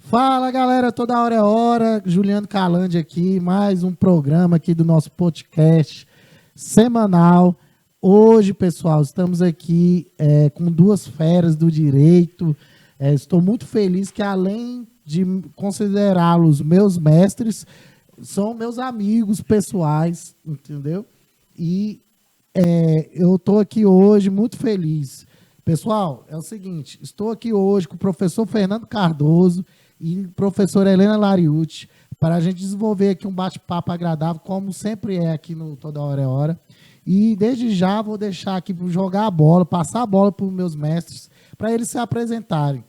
Fala, galera, toda hora é hora. Juliano Calandi aqui, mais um programa aqui do nosso podcast semanal. Hoje, pessoal, estamos aqui com duas feras do direito. Estou muito feliz que, além de considerá-los meus mestres, são meus amigos pessoais, entendeu? E eu estou aqui hoje muito feliz. Pessoal, é o seguinte, estou aqui hoje com o professor Fernando Cardoso e professora Helena Lariucci, para a gente desenvolver aqui um bate-papo agradável, como sempre é aqui no Toda Hora é Hora. E desde já vou deixar aqui para jogar a bola, passar a bola para os meus mestres, para eles se apresentarem.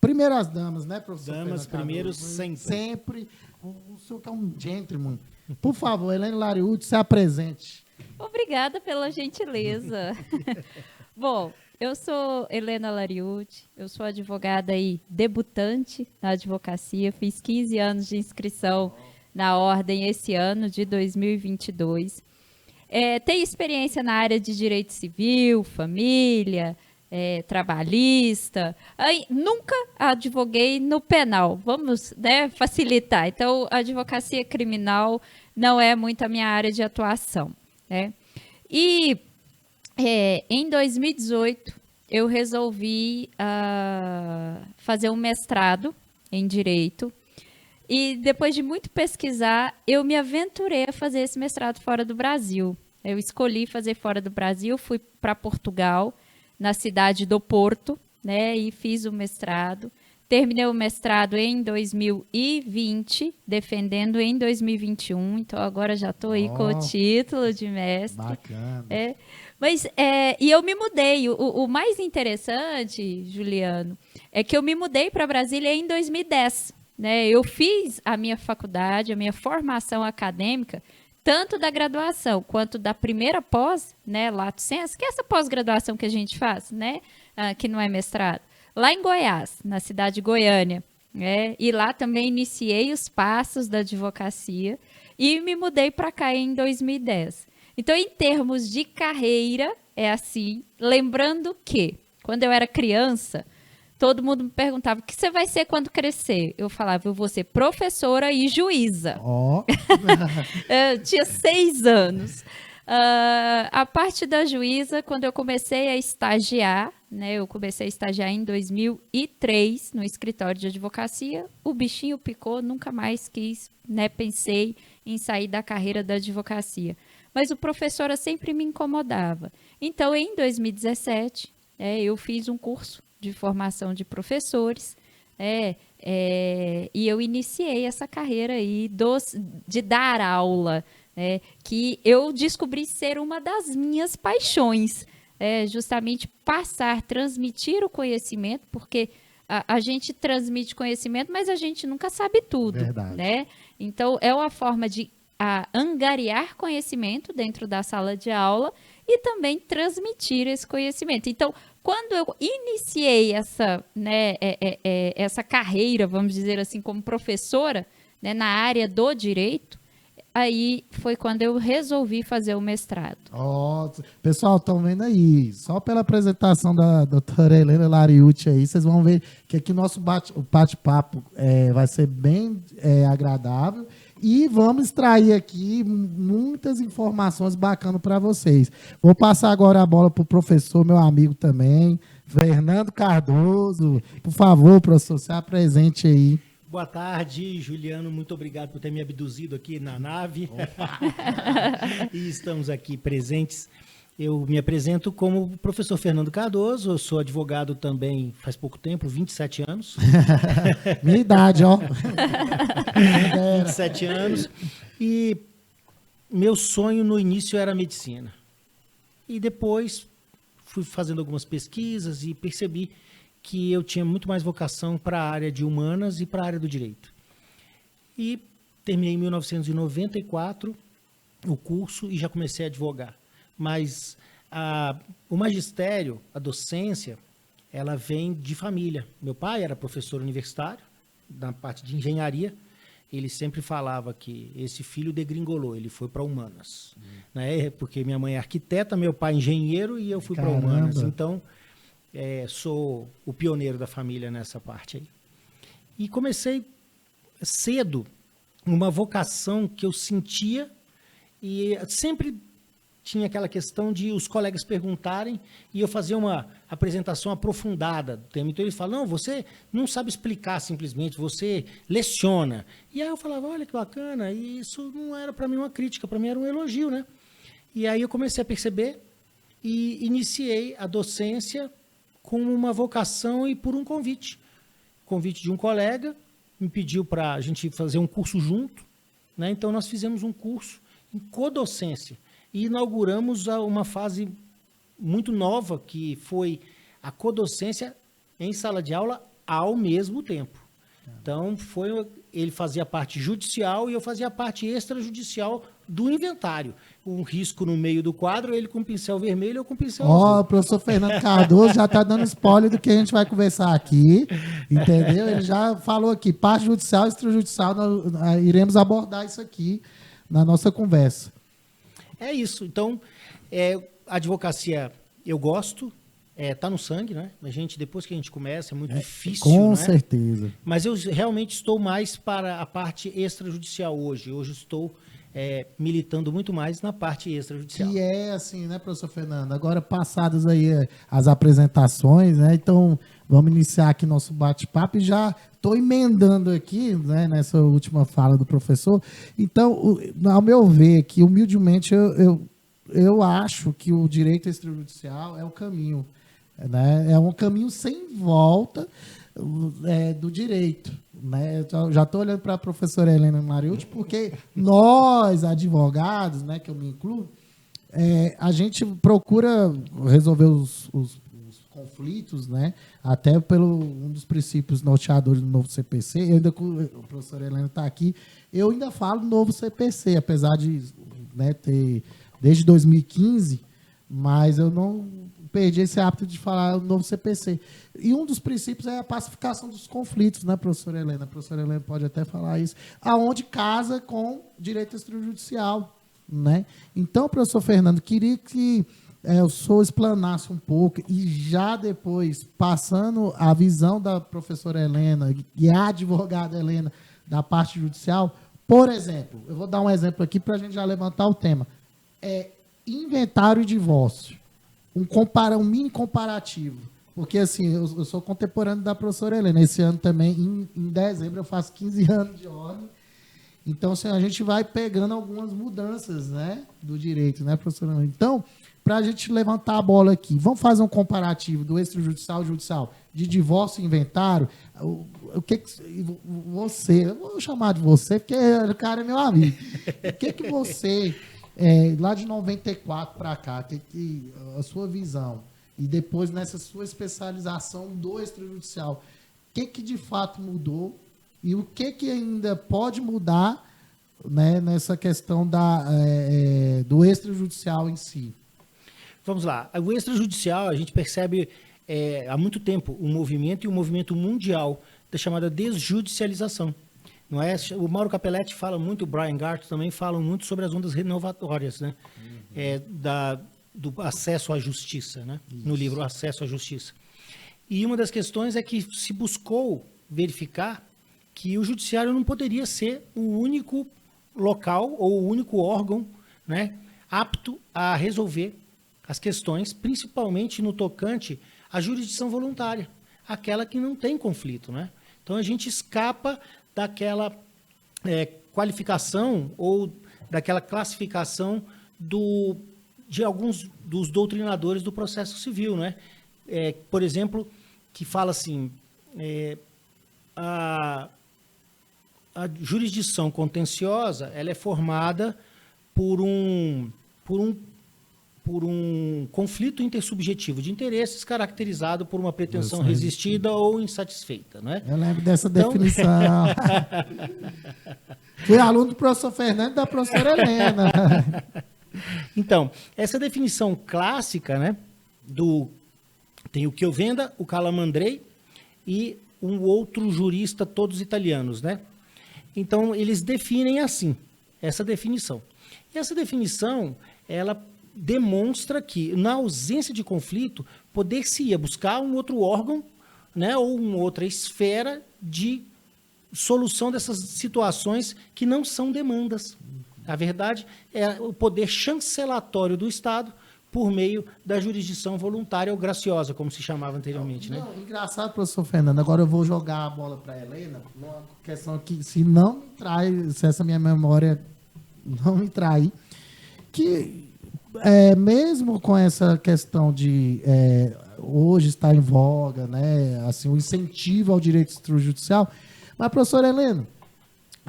Primeiro as damas, né, professor? Damas primeiro sempre. Sempre. O senhor que é um gentleman. Por favor, Helena Lariucci, se apresente. Obrigada pela gentileza. Bom, eu sou Helena Lariucci, eu sou advogada aí, debutante na advocacia, fiz 15 anos de inscrição na ordem esse ano de 2022. Tenho experiência na área de direito civil, família, trabalhista. Nunca advoguei no penal, vamos, né, facilitar. Então, a advocacia criminal não é muito a minha área de atuação, né? E em 2018, eu resolvi fazer um mestrado em Direito. E depois de muito pesquisar, eu me aventurei a fazer esse mestrado fora do Brasil. Eu escolhi fazer fora do Brasil, fui para Portugal, na cidade do Porto, né, e fiz o mestrado. Terminei o mestrado em 2020, defendendo em 2021. Então, agora já estou aí com o título de mestre. Bacana. E eu me mudei. O mais interessante, Juliano, é que eu me mudei para Brasília em 2010. Né? Eu fiz a minha faculdade, a minha formação acadêmica, tanto da graduação quanto da primeira pós, né, Lato Sensu, que é essa pós-graduação que a gente faz, né, que não é mestrado, lá em Goiás, na cidade de Goiânia. Né? E lá também iniciei os passos da advocacia e me mudei para cá em 2010. Então, em termos de carreira, é assim, lembrando que, quando eu era criança, todo mundo me perguntava, o que você vai ser quando crescer? Eu falava, eu vou ser professora e juíza. Eu tinha 6 anos. A parte da juíza, quando eu comecei a estagiar, né, eu comecei a estagiar em 2003 no escritório de advocacia, o bichinho picou, nunca mais quis, né, pensei em sair da carreira da advocacia. Mas o professora sempre me incomodava. Então, em 2017, eu fiz um curso de formação de professores, e eu iniciei essa carreira aí de dar aula, que eu descobri ser uma das minhas paixões, justamente transmitir o conhecimento, porque a gente transmite conhecimento, mas a gente nunca sabe tudo. Verdade. Né? Então, é uma forma de angariar conhecimento dentro da sala de aula e também transmitir esse conhecimento. Então, quando eu iniciei essa carreira, vamos dizer assim, como professora, né, na área do direito, aí foi quando eu resolvi fazer o mestrado. Pessoal, estão vendo aí, só pela apresentação da doutora Helena Lariucci aí, vocês vão ver que aqui o nosso bate-papo vai ser bem agradável. E vamos extrair aqui muitas informações bacanas para vocês. Vou passar agora a bola para o professor, meu amigo também, Fernando Cardoso. Por favor, professor, se apresente aí. Boa tarde, Juliano. Muito obrigado por ter me abduzido aqui na nave. E estamos aqui presentes. Eu me apresento como professor Fernando Cardoso, eu sou advogado também faz pouco tempo, 27 anos. Minha idade, ó. 27 anos. E meu sonho no início era a medicina. E depois fui fazendo algumas pesquisas e percebi que eu tinha muito mais vocação para a área de humanas e para a área do direito. E terminei em 1994 o curso e já comecei a advogar. Mas o magistério, a docência, ela vem de família. Meu pai era professor universitário, na parte de engenharia. Ele sempre falava que esse filho degringolou, ele foi para humanas. Né? Porque minha mãe é arquiteta, meu pai é engenheiro e eu fui para humanas. Então, sou o pioneiro da família nessa parte aí. E comecei cedo uma vocação que eu sentia e sempre tinha aquela questão de os colegas perguntarem e eu fazer uma apresentação aprofundada do tema. Então eles falam, não, você não sabe explicar simplesmente, você leciona. E aí eu falava, olha que bacana, e isso não era para mim uma crítica, para mim era um elogio, né? E aí eu comecei a perceber e iniciei a docência como uma vocação e por um convite. Convite de um colega, me pediu para a gente fazer um curso junto, né? Então nós fizemos um curso em codocência e inauguramos uma fase muito nova, que foi a codocência em sala de aula ao mesmo tempo. Então, ele fazia a parte judicial e eu fazia a parte extrajudicial do inventário. Um risco no meio do quadro, ele com pincel vermelho ou com pincel azul. O professor Fernando Cardoso já está dando spoiler do que a gente vai conversar aqui, entendeu? Ele já falou aqui, parte judicial e extrajudicial, nós iremos abordar isso aqui na nossa conversa. É isso. Então, a advocacia eu gosto, tá no sangue, né? A gente, depois que a gente começa, é muito difícil, com né? certeza. Mas eu realmente estou mais para a parte extrajudicial hoje. Hoje estou militando muito mais na parte extrajudicial. Que é assim, né, professor Fernando? Agora, passadas aí as apresentações, né? Então, vamos iniciar aqui nosso bate-papo e já estou emendando aqui, né, nessa última fala do professor. Então, ao meu ver, aqui, humildemente, eu acho que o direito extrajudicial é o caminho, né? É um caminho sem volta do direito, né? Eu já estou olhando para a professora Helena Mariucci, porque nós, advogados, né, que eu me incluo, a gente procura resolver os conflitos, né? Até pelo um dos princípios norteadores do novo CPC. Eu ainda, o professor Helena está aqui, eu ainda falo do novo CPC, apesar de, né, ter desde 2015, mas eu não perdi esse hábito de falar do novo CPC. E um dos princípios é a pacificação dos conflitos, né, professora Helena? A professora Helena pode até falar isso, aonde casa com direito extrajudicial, né? Então, professor Fernando, queria que o senhor explanasse um pouco e já depois, passando a visão da professora Helena e a advogada Helena da parte judicial, por exemplo, eu vou dar um exemplo aqui para a gente já levantar o tema. Inventário e divórcio. Um mini comparativo. Porque, assim, eu sou contemporâneo da professora Helena. Esse ano também, em dezembro, eu faço 15 anos de ordem. Então, assim, a gente vai pegando algumas mudanças, né, do direito, né, professora Helena? Então, para a gente levantar a bola aqui, vamos fazer um comparativo do extrajudicial e judicial, de divórcio e inventário. O que você, eu vou chamar de você, porque o cara é meu amigo. O que você, lá de 94 para cá, a sua visão, e depois nessa sua especialização do extrajudicial, o que de fato mudou e o que ainda pode mudar, né, nessa questão do extrajudicial em si? Vamos lá. O extrajudicial, a gente percebe há muito tempo um movimento mundial da chamada desjudicialização. Não é? O Mauro Capelletti fala muito, o Brian Garth também falam muito sobre as ondas renovatórias, né? Do acesso à justiça, né? No livro Acesso à Justiça. E uma das questões é que se buscou verificar que o judiciário não poderia ser o único local ou o único órgão, né, apto a resolver as questões, principalmente no tocante à jurisdição voluntária, aquela que não tem conflito, né? Então a gente escapa daquela qualificação ou daquela classificação de alguns dos doutrinadores do processo civil, né? Por exemplo, que fala assim, a jurisdição contenciosa, ela é formada por um conflito intersubjetivo de interesses caracterizado por uma pretensão resistida ou insatisfeita, né? Eu lembro dessa definição. Fui aluno do professor Fernando e da professora Helena. Então, essa definição clássica, né, tem o Chiovenda, o Calamandrei e um outro jurista, todos italianos, né? Então, eles definem assim, essa definição. E essa definição, ela demonstra que, na ausência de conflito, poder-se-ia buscar um outro órgão, né, ou uma outra esfera de solução dessas situações que não são demandas. A verdade é o poder chancelatório do Estado por meio da jurisdição voluntária ou graciosa, como se chamava anteriormente. Não, Né? engraçado, professor Fernando. Agora eu vou jogar a bola para a Helena. Uma questão que, se não me trai, se essa minha memória não me trair, que mesmo com essa questão de hoje está em voga, né, assim, o incentivo ao direito extrajudicial, mas, professora Helena,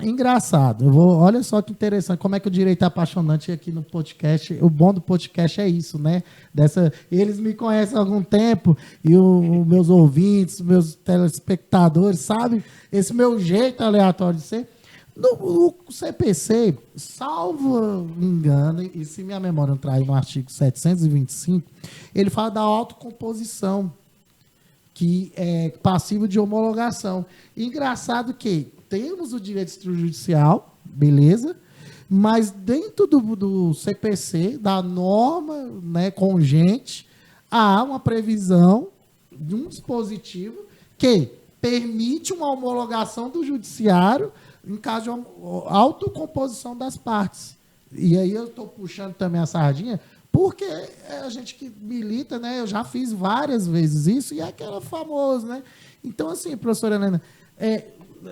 engraçado. Olha só que interessante, como é que o direito é apaixonante aqui no podcast. O bom do podcast é isso, né? Eles me conhecem há algum tempo e os meus ouvintes, meus telespectadores, sabem esse meu jeito aleatório de ser. No CPC, salvo engano, e se minha memória não trair, no artigo 725, ele fala da autocomposição, que é passivo de homologação. E engraçado que temos o direito extrajudicial, beleza, mas dentro do CPC, da norma, né, congente, há uma previsão de um dispositivo que permite uma homologação do judiciário em caso de autocomposição das partes. E aí eu estou puxando também a sardinha, porque a gente que milita, né, eu já fiz várias vezes isso, e é aquela famosa, né? Então, assim, professora Helena,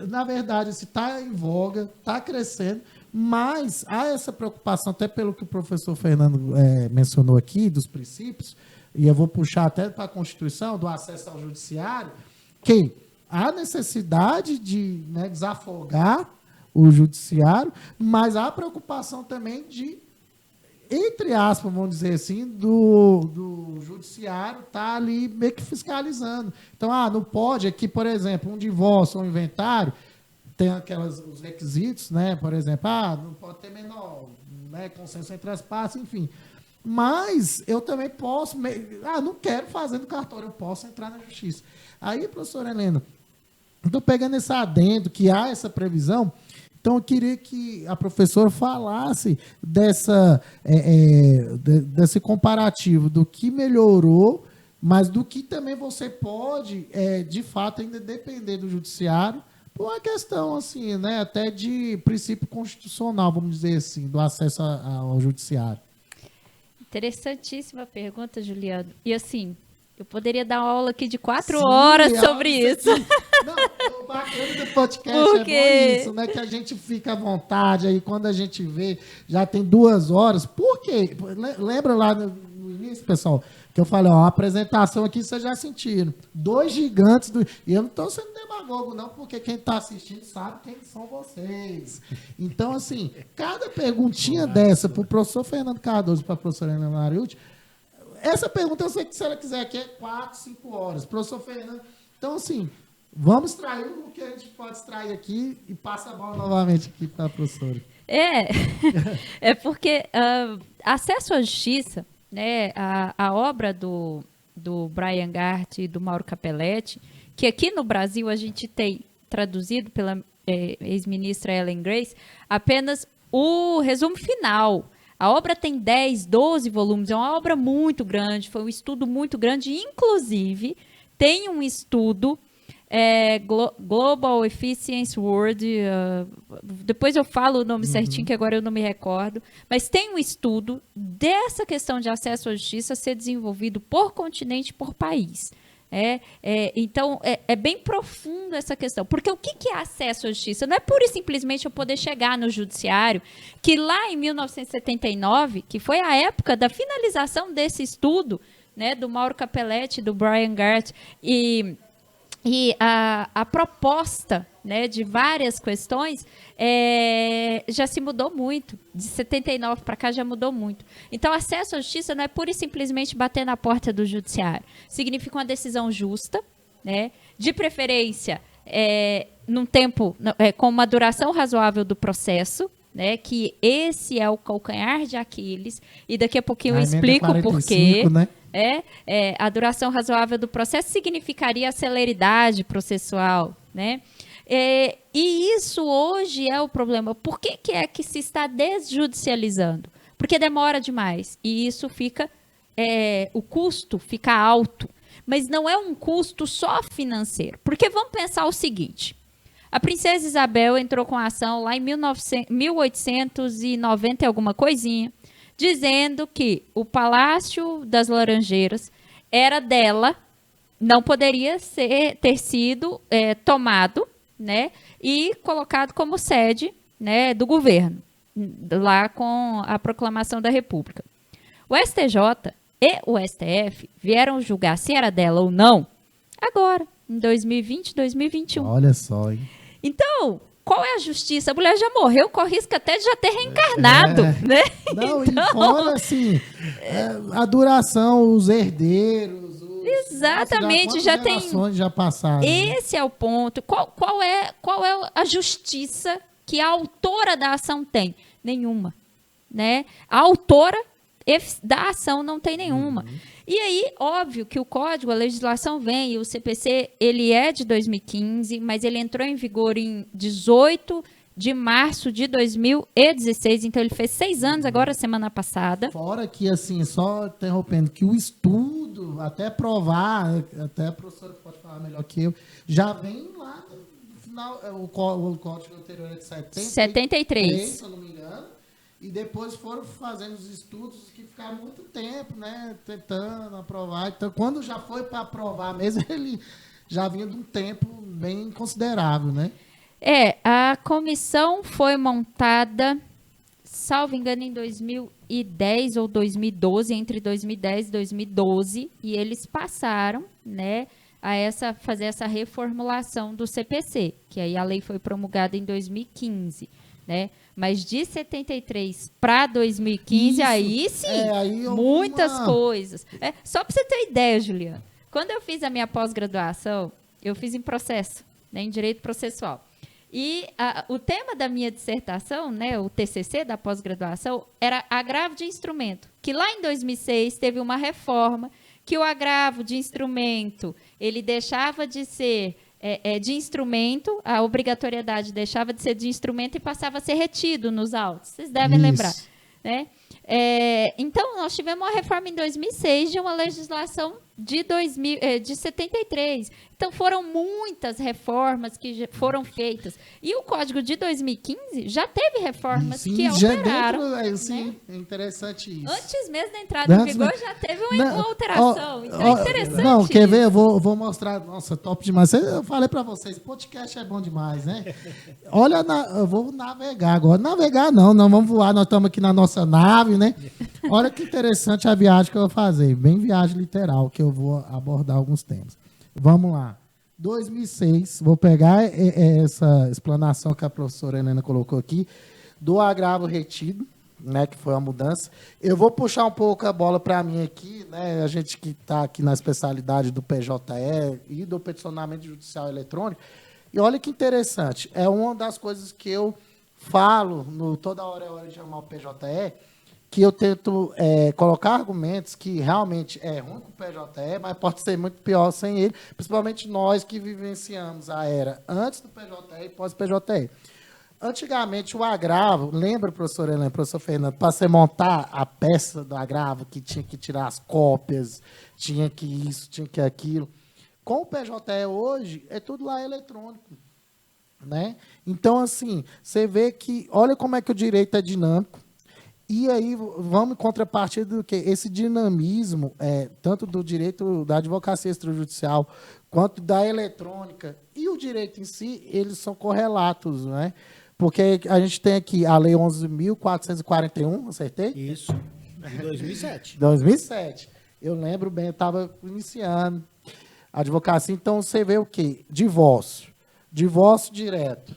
na verdade, se está em voga, está crescendo, mas há essa preocupação, até pelo que o professor Fernando mencionou aqui, dos princípios, e eu vou puxar até para a Constituição, do acesso ao judiciário, que há necessidade de, né, desafogar o judiciário, mas há preocupação também de, entre aspas, vamos dizer assim, do judiciário estar ali meio que fiscalizando. Então, não pode aqui, por exemplo, um divórcio ou um inventário, tem os requisitos, né? Por exemplo, não pode ter menor, né, consenso entre as partes, enfim. Mas eu também posso, não quero fazer no cartório, eu posso entrar na justiça. Aí, professora Helena, estou pegando esse adendo, que há essa previsão. Então, eu queria que a professora falasse desse comparativo do que melhorou, mas do que também você pode, de fato, ainda depender do judiciário, por uma questão, assim, né, até de princípio constitucional, vamos dizer assim, do acesso ao judiciário. Interessantíssima pergunta, Juliano. E, assim, eu poderia dar uma aula aqui de 4 horas sobre isso. Não, o bacana do podcast é bom isso, né? Que a gente fica à vontade, aí quando a gente vê, já tem 2 horas. Por quê? Lembra lá no início, pessoal, que eu falei, a apresentação aqui vocês já sentiram. 2 gigantes E eu não estou sendo demagogo, não, porque quem está assistindo sabe quem são vocês. Então, assim, cada perguntinha dessa para o professor Fernando Cardoso e para a professora Helena Mariucci, essa pergunta eu sei que se ela quiser aqui é 4, 5 horas. Professor Fernando, então, assim, vamos extrair o que a gente pode extrair aqui e passa a bola novamente aqui para a professora. É porque acesso à justiça, né, a obra do Brian Gart e do Mauro Capelletti, que aqui no Brasil a gente tem traduzido pela ex-ministra Ellen Grace, apenas o resumo final. A obra tem 10, 12 volumes, é uma obra muito grande, foi um estudo muito grande, inclusive tem um estudo Global Efficiency World, depois eu falo o nome certinho, que agora eu não me recordo, mas tem um estudo dessa questão de acesso à justiça ser desenvolvido por continente, por país. Então, é bem profundo essa questão. Porque o que é acesso à justiça? Não é pura e simplesmente eu poder chegar no judiciário, que lá em 1979, que foi a época da finalização desse estudo, né, do Mauro Capelletti, do Brian Gart, e a proposta, né, de várias questões já se mudou muito. De 79 para cá já mudou muito. Então, acesso à justiça não é pura e simplesmente bater na porta do judiciário. Significa uma decisão justa, né, de preferência num tempo, com uma duração razoável do processo, né, que esse é o calcanhar de Aquiles, e daqui a pouquinho eu explico o porquê. Né? A duração razoável do processo significaria a celeridade processual, né? E isso hoje é o problema. Por que é que se está desjudicializando? Porque demora demais e isso fica, o custo fica alto, mas não é um custo só financeiro. Porque vamos pensar o seguinte: A princesa Isabel entrou com a ação lá em 1890 e alguma coisinha, dizendo que o Palácio das Laranjeiras era dela, não poderia ter sido tomado, né, e colocado como sede, né, do governo, lá com a proclamação da República. O STJ e o STF vieram julgar se era dela ou não agora, em 2020, 2021. Olha só, hein? Então, qual é a justiça? A mulher já morreu, corre risco até de já ter reencarnado, né? Não, Então, e fora, assim, a duração, os herdeiros... Exatamente, já tem... gerações já passaram. Né? Esse é o ponto. Qual é a justiça que a autora da ação tem? Nenhuma. Né? A autora da ação não tem nenhuma. E aí, óbvio que o código, a legislação vem, e o CPC, ele é de 2015, mas ele entrou em vigor em 18 de março de 2016, então ele fez 6 anos agora, semana passada. Fora que, assim, só interrompendo, que o estudo, até provar, até a professora pode falar melhor que eu, já vem lá no final, o código anterior é de 73, se eu não me engano, e depois foram fazendo os estudos que ficaram muito tempo, né, tentando aprovar. Então, quando já foi para aprovar mesmo, ele já vinha de um tempo bem considerável, né? A comissão foi montada, salvo engano, em 2010 ou 2012, entre 2010 e 2012, e eles passaram, né, a fazer essa reformulação do CPC, que aí a lei foi promulgada em 2015, né? Mas de 73 para 2015, isso, aí sim, muitas coisas. Só para você ter ideia, Juliana, quando eu fiz a minha pós-graduação, eu fiz em processo, né, em direito processual. E o tema da minha dissertação, né, o TCC da pós-graduação, era agravo de instrumento, que lá em 2006 teve uma reforma que o agravo de instrumento, ele deixava de ser de instrumento, a obrigatoriedade deixava de ser de instrumento e passava a ser retido nos autos. Vocês devem lembrar, né? Então, nós tivemos uma reforma em 2006 de uma legislação de 73. Então, foram muitas reformas que foram feitas. E o Código de 2015 já teve reformas que alteraram. Sim, é interessante isso. Antes mesmo da entrada em vigor, já teve uma alteração. Então, é interessante. Não, quer ver? Eu vou mostrar. Nossa, top demais. Eu falei para vocês, podcast é bom demais, né? Olha, eu vou navegar agora. Navegar não vamos voar. Nós estamos aqui na nossa nave, né? Olha que interessante a viagem que eu vou fazer. Bem viagem literal, que eu vou abordar alguns temas. Vamos lá. 2006, vou pegar essa explanação que a professora Helena colocou aqui, do agravo retido, né, que foi a mudança. Eu vou puxar um pouco a bola para mim aqui, né, a gente que está aqui na especialidade do PJE e do peticionamento judicial eletrônico. E olha que interessante, é uma das coisas que eu falo, toda hora é hora de chamar o PJE, que eu tento colocar argumentos que realmente é ruim com o PJE, mas pode ser muito pior sem ele, principalmente nós que vivenciamos a era antes do PJE e pós-PJE. Antigamente, o agravo, lembra, professor Helena, professor Fernando, para você montar a peça do agravo, que tinha que tirar as cópias, tinha que isso, tinha que aquilo. Com o PJE hoje, é tudo lá eletrônico. Né? Então, assim, você vê que, olha como é que o direito é dinâmico. E aí, vamos em contrapartida do que esse dinamismo, tanto do direito da advocacia extrajudicial, quanto da eletrônica, e o direito em si, eles são correlatos, né? Porque a gente tem aqui a Lei 11.441, acertei? Isso, de 2007. 2007. Eu lembro bem, eu estava iniciando a advocacia, então você vê o quê? Divórcio. Divórcio direto.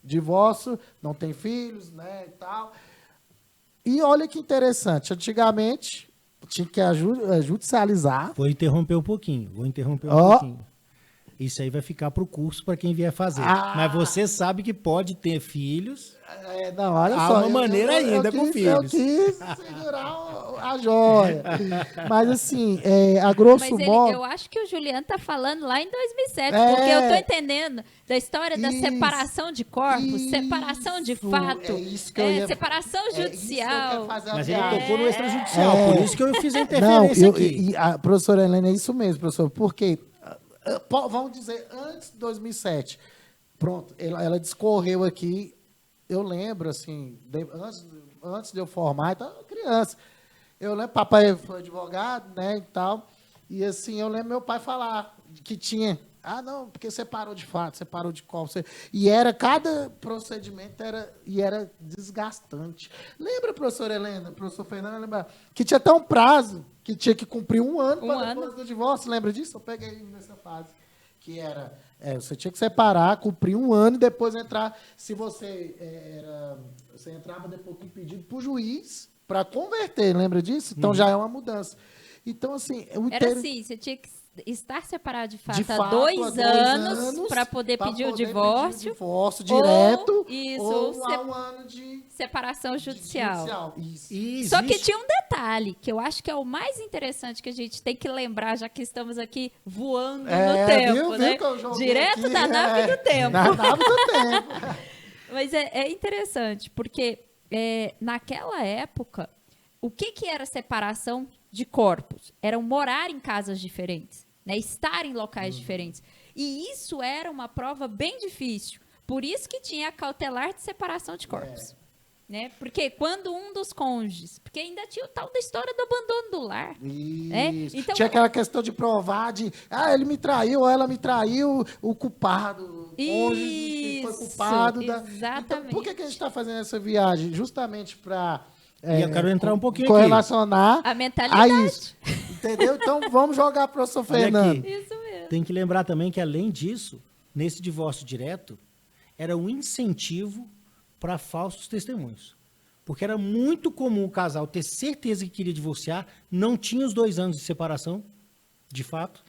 Divórcio, não tem filhos, né, e tal. E olha que interessante, antigamente tinha que judicializar. Vou interromper um pouquinho, pouquinho. Isso aí vai ficar para o curso para quem vier fazer. Mas você sabe que pode ter filhos. Não, olha há só. Uma maneira ainda com filhos. Eu quis segurar a joia. Mas assim, a grosso modo... Eu acho que o Juliano está falando lá em 2007, porque eu estou entendendo da história da separação de corpos, separação de fato, separação judicial. Mas ele tocou no extrajudicial, por isso que eu fiz a interferência aqui. E a professora Helena, é isso mesmo, professor, porque... Vamos dizer, antes de 2007, Pronto, ela discorreu aqui. Eu lembro, assim, antes de eu formar, então, eu era criança. Eu lembro, papai foi advogado, né, e tal. E, assim, eu lembro meu pai falar que tinha... Ah, não, porque você parou de fato, você parou de qual. E cada procedimento era desgastante. Lembra, professora Helena, professor Fernando, lembra que tinha até um prazo, que tinha que cumprir 1 ano para depois do divórcio. Lembra disso? Eu peguei nessa fase. Que era, você tinha que separar, cumprir 1 ano e depois entrar, se você entrava depois com pedido para o juiz para converter, lembra disso? Então já é uma mudança. Então, assim... Era assim, você tinha que estar separado de fato há 2 anos para poder pedir o divórcio. Direto, ou 1 ano de separação judicial. Isso. Só que tinha um detalhe, que eu acho que é o mais interessante que a gente tem que lembrar, já que estamos aqui voando no tempo, né? Direto da nave do tempo. Na nave do tempo. Mas é interessante, porque naquela época, o que era separação de corpos? Era morar em casas diferentes, né? Estar em locais diferentes. E isso era uma prova bem difícil. Por isso que tinha a cautelar de separação de corpos. Né? Porque quando um dos cônjuges... Porque ainda tinha o tal da história do abandono do lar. Isso. Então, tinha aquela questão de provar ele me traiu ou ela me traiu, o culpado, o cônjuge que foi culpado. Exatamente. Então, por que a gente está fazendo essa viagem? Justamente para... e eu quero entrar um pouquinho correlacionar a mentalidade. a isso. Entendeu? Então, vamos jogar para o professor Fernando. Isso mesmo. Tem que lembrar também que, além disso, nesse divórcio direto, era um incentivo para falsos testemunhos. Porque era muito comum o casal ter certeza que queria divorciar, não tinha os 2 anos de separação, de fato.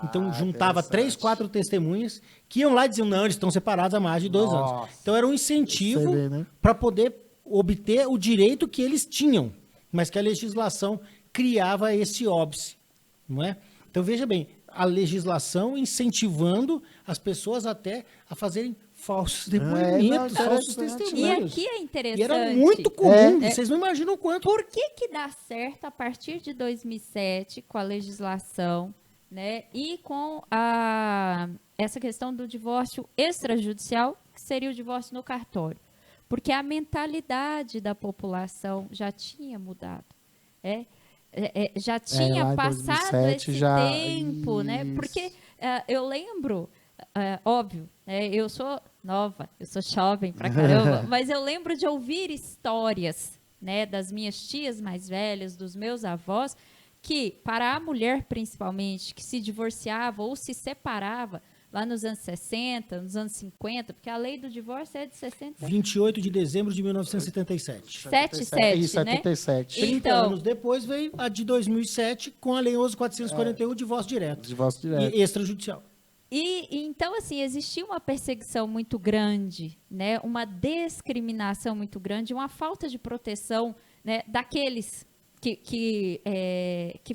Então, juntava 3, 4 testemunhas que iam lá e diziam, não, eles estão separados há mais de 2 anos. Então, era um incentivo para poder obter o direito que eles tinham, mas que a legislação criava esse óbice, não é? Então, veja bem, a legislação incentivando as pessoas até a fazerem falsos depoimentos, falsos testemunhos. E aqui é interessante. E era muito comum, vocês não imaginam o quanto. Por que dá certo a partir de 2007 com a legislação, né, e com essa questão do divórcio extrajudicial, que seria o divórcio no cartório? Porque a mentalidade da população já tinha mudado. Já tinha passado 2007, esse tempo, né? Porque eu lembro, óbvio, eu sou nova, eu sou jovem pra caramba, mas eu lembro de ouvir histórias, né, das minhas tias mais velhas, dos meus avós, que para a mulher principalmente, que se divorciava ou se separava, lá nos anos 60, nos anos 50, porque a lei do divórcio é de 60. 28 de dezembro de 1977. 77, né? 30 anos depois veio a de 2007 com a lei 11.441, divórcio direto. Divórcio direto. E extrajudicial. E então, assim, existia uma perseguição muito grande, né? Uma discriminação muito grande, uma falta de proteção, né, daqueles que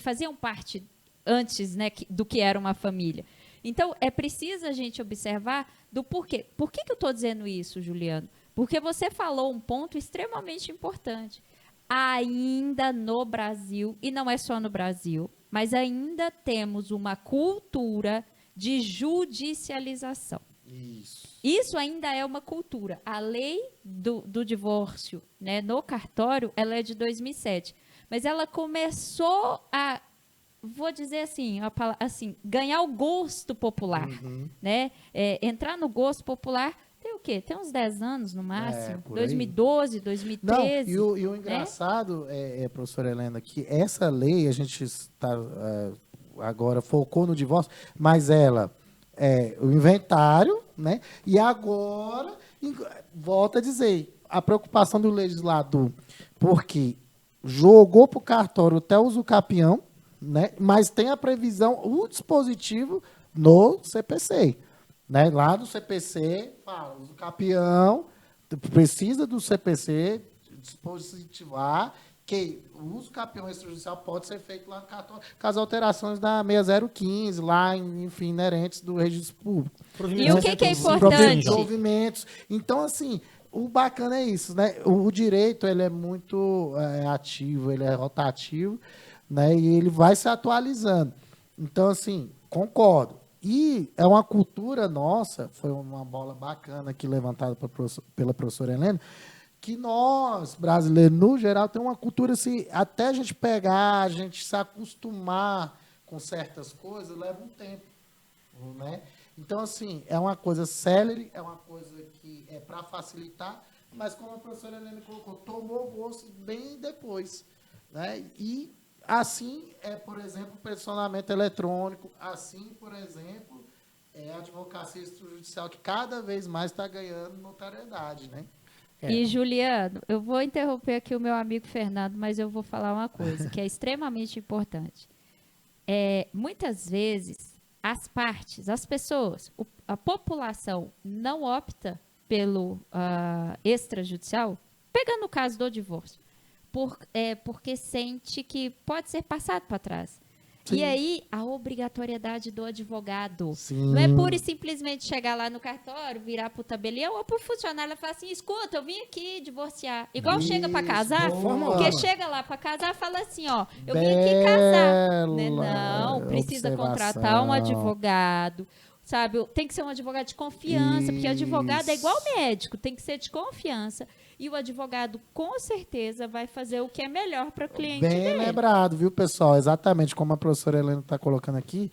faziam parte antes, né, do que era uma família. Então, é preciso a gente observar do porquê. Por que eu estou dizendo isso, Juliano? Porque você falou um ponto extremamente importante. Ainda no Brasil, e não é só no Brasil, mas ainda temos uma cultura de judicialização. Isso ainda é uma cultura. A lei do divórcio, né, no cartório, ela é de 2007. Mas ela começou a... vou dizer assim, ganhar o gosto popular, né? Entrar no gosto popular tem o quê? Tem uns 10 anos no máximo, 2012, 2013. Não, e o engraçado, professora Helena, que essa lei, a gente está agora focou no divórcio, mas ela o inventário, né? E agora, volta a dizer, a preocupação do legislador, porque jogou para o cartório até o usucapião, né? Mas tem a previsão, o dispositivo no CPC. Né? Lá no CPC, fala, o usucapião precisa do CPC dispositivar que o usucapião extrajudicial pode ser feito lá no cartório, com as alterações da 6015, lá, enfim, inerentes do registro público. E o que é importante? Provimentos. Então, assim, o bacana é isso, né? O direito, ele é muito ativo, ele é rotativo, né? E ele vai se atualizando. Então, assim, concordo. E é uma cultura nossa, foi uma bola bacana aqui levantada pela professora Helena, que nós, brasileiros, no geral, tem uma cultura, assim, até a gente pegar, a gente se acostumar com certas coisas, leva um tempo, né? Então, assim, é uma coisa célere, é uma coisa que é para facilitar, mas como a professora Helena colocou, tomou gosto bem depois, né? E assim é, por exemplo, o peticionamento eletrônico, assim, por exemplo, é a advocacia extrajudicial que cada vez mais está ganhando notoriedade, né? E, Juliano, eu vou interromper aqui o meu amigo Fernando, mas eu vou falar uma coisa que é extremamente importante. Muitas vezes, as partes, as pessoas, a população não opta pelo extrajudicial, pegando o caso do divórcio, porque sente que pode ser passado para trás. Sim. E aí, a obrigatoriedade do advogado. Sim. Não é pura e simplesmente chegar lá no cartório, virar para o tabelião ou para o funcionário e falar assim, escuta, eu vim aqui divorciar. Igual chega para casar, porque chega lá para casar e fala assim, ó, eu vim aqui casar. Né? Não, precisa contratar um advogado, sabe? Tem que ser um advogado de confiança, porque advogado é igual médico, tem que ser de confiança. E o advogado, com certeza, vai fazer o que é melhor para o cliente dele. Bem lembrado, viu, pessoal? Exatamente como a professora Helena está colocando aqui.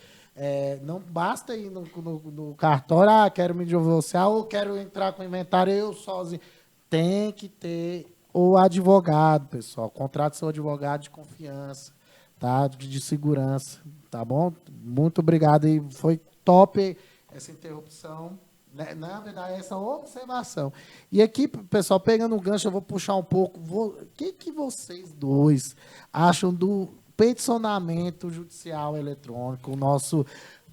Não basta ir no cartório, quero me divorciar ou quero entrar com o inventário eu sozinho. Tem que ter o advogado, pessoal. Contrate seu advogado de confiança, tá? De segurança, tá bom? Muito obrigado. E foi top essa interrupção. Na verdade, essa observação. E aqui, pessoal, pegando um gancho, eu vou puxar um pouco. O que vocês dois acham do peticionamento judicial eletrônico, o nosso